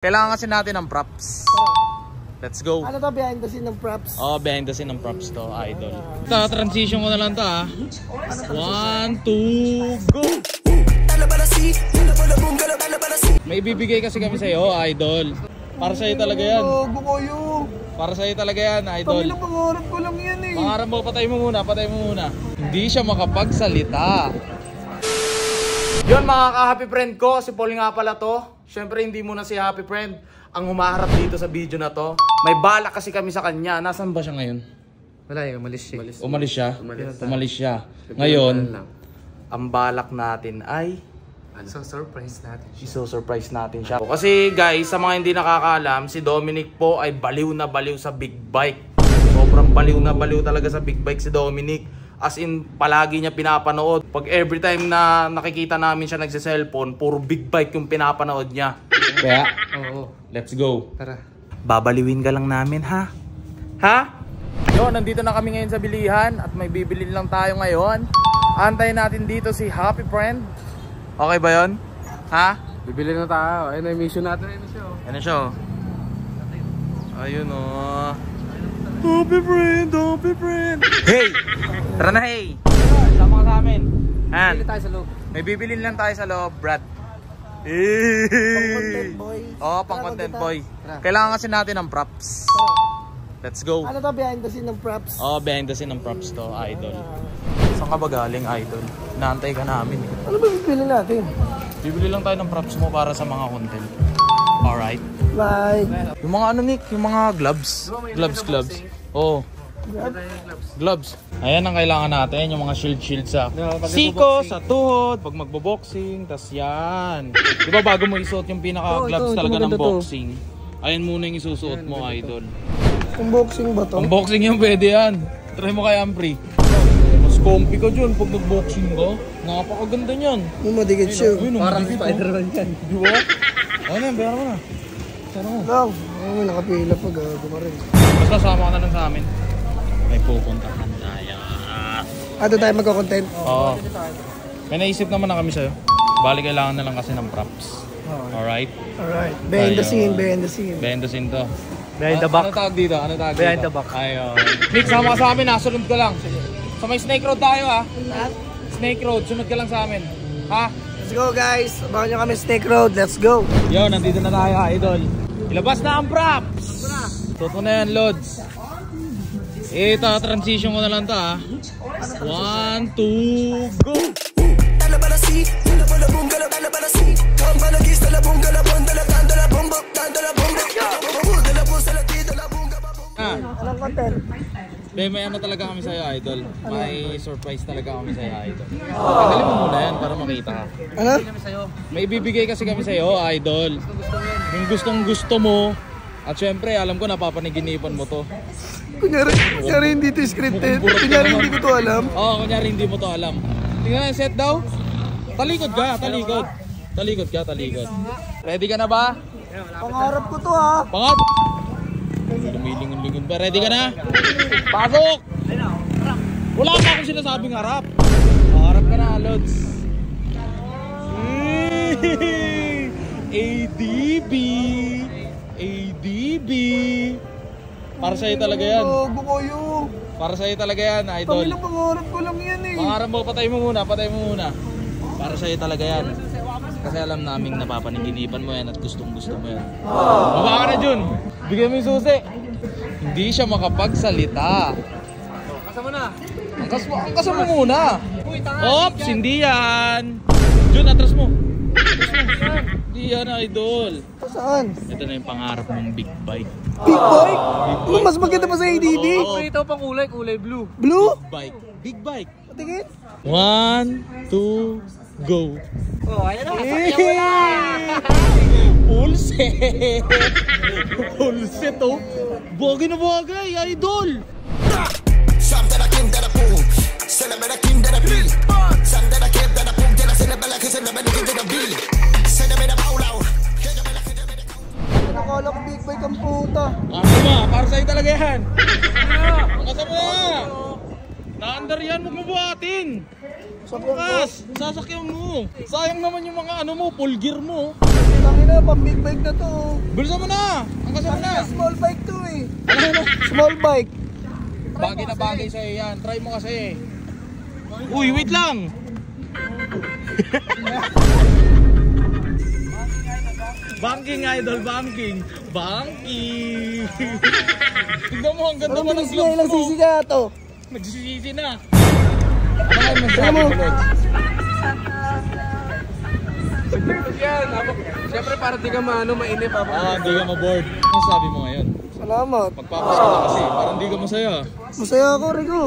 Kailangan kasi natin ng props. Let's go. Ano to, behind the scene ng props? Oh, behind the scene ng props to, idol. Transition ko na lang to, ha. 1, 2, go! May ibibigay kasi kami sa'yo, idol. Para sa'yo talaga yan. Para sa'yo talaga yan, idol. Pamila, pangarap ko lang yan eh. Pangarap mo, patay mo muna. Hindi siya makapagsalita. Yun mga ka-happy friend ko, si Paul nga pala to. Siyempre hindi muna si happy friend ang humaharap dito sa video na to. May balak kasi kami sa kanya. Nasaan ba siya ngayon? Wala eh, umalis siya. Umalis siya. Ngayon, ang balak natin ay surprise natin siya. Kasi guys, sa mga hindi nakakaalam, si Dominic po ay baliw na baliw sa big bike. Sobrang baliw na baliw talaga sa big bike si Dominic. As in, palagi niya pinapanood. Pag every time na nakikita namin siya nagse-cellphone, puro big bike yung pinapanood niya. Kaya, let's go. Tara. Babaliwin ka lang namin, ha? Ha? Yo, nandito na kami ngayon sa bilihan at may bibilin lang tayo ngayon. Antayin natin dito si Happy Friend. Okay ba yun? Ha? Bibili na tayo. Ayun na yung mission natin. Ayun na siya. Ayun o. Happy friend. Hey! Tara na, hey! Sama ka sa amin. Bibili tayo sa loob. May bibilin lang tayo sa loob, Brad. Pang-content boy. Oo, pang-content boy. Kailangan kasi natin ng props. Let's go. Ano to, behind the scene ng props? Oh, behind the scene ng props to, idol. Saan ka ba galing, idol? Inaantay ka namin eh. Ano ba bibili natin? Bibili lang tayo ng props mo para sa mga content. Alright. Bye. Yung mga ano, Nick, yung mga gloves. Gloves. Oh. Gloves. Ayan ang kailangan natin, yung mga shield sa siko, sa tuhod, pag magbo-boxing, tas yan. Diba bago mo isuot yung pinaka-gloves talaga ng boxing, ayan muna yung isusuot mo, idol. Unboxing ba to? Unboxing yung pwede yan. Try mo kay Ampri. Mas comfy ka dyan pag nag-boxing ka. Napakaganda nyan. Yung madikit siya. Parang Spider-Man yan. Diba? Ano yan, bayaran mo na. Lang. Ay, nakapila pag gumarin. Basta sama ka na lang sa amin. May pupuntahan tayo. Ato tayo magkakontent? Oo. May naisip naman na kami sa'yo. Bali kailangan na lang kasi ng props. Alright? Alright. Behind the scene. Behind the scene to. Behind the back. Ano tawag dito? Behind the back. Ayun. Nick, sama ka sa amin ha. Sunod ka lang. Sa may Snake Road tayo ha. Snake Road. Sunod ka lang sa amin. Ha? Let's go guys. Abangan nyo kami Snake Road. Let's go. Yo, nandito na tayo idol. Ilabas na ang props. Toto na yan, Lods. Transition ko na lang to ha. 1, 2, go! Anong content? May ano talaga kami sa'yo, idol. May surprise talaga kami sa'yo, idol. Tagalin mo muna yan para makita ka. Ano? May ibibigay kasi kami sa'yo, idol. Yung gustong gusto mo. At syempre, alam ko napapaniginipan mo to. Kunyari hindi to scripted. Kunyari hindi ko to alam. Oo, kunyari hindi mo to alam. Tingnan na yung set daw. Talikod ka, talikod. Talikod. Ready ka na ba? Pangarap ko to ha. Pangat! Lumilingon-lingon ba? Ready ka na? Pasok! Wala pa akong sinasabing harap. Harap ka na, Lods. ADB. Para sa'yo talaga yan. Para sa'yo talaga yan, idol. Pamila, pangarap ko lang yan eh. Pangarap mo, patay mo muna. Para sa'yo talaga yan. Kasi alam naming napapaniginipan mo yan at gustong gusto mo yan. Baba ka na, Jun. Bigay mo yung susi. Hindi siya makapagsalita. Angkas mo na. Angkas mo muna. Ops, hindi yan. Jun, atras mo. Hindi yan, idol. Saan? Ito na yung pangarap mong big bike. Big bike? Mas maganda pa sa ADD? Ito pang kulay blue. Blue? Big bike. Patingin? 1, 2, go. Oh, ayan na. Full set oh. Bagay na bagay, idol. Nakala ko big bike ang puta. Ano ba? Para sa'yo talaga yan. Angkas mo na. Naandar yan, huwag mo buhatin. Bukas, sasakyan mo. Sayang naman yung mga ano mo, full gear mo. Tangina, pang big bike na to. Bilisan mo na, angkasan mo na. Small bike to eh. Ano? Small bike. Bagay na bagay sa'yo yan, try mo kasi. Uy, wait lang. Banking idol, banking. Banking. Tignan mo, ang ganda mo ng Bilis na, gloves ilang mo. sisi ka to? Nagsisisi na. Ano kayo masabi mo, Lods? Siyempre para di ka mainip ha. Hindi ka ma-board. Ano sabi mo ngayon? Salamat. Magpapasko na kasi, parang hindi ka masaya. Masaya ako, Rico.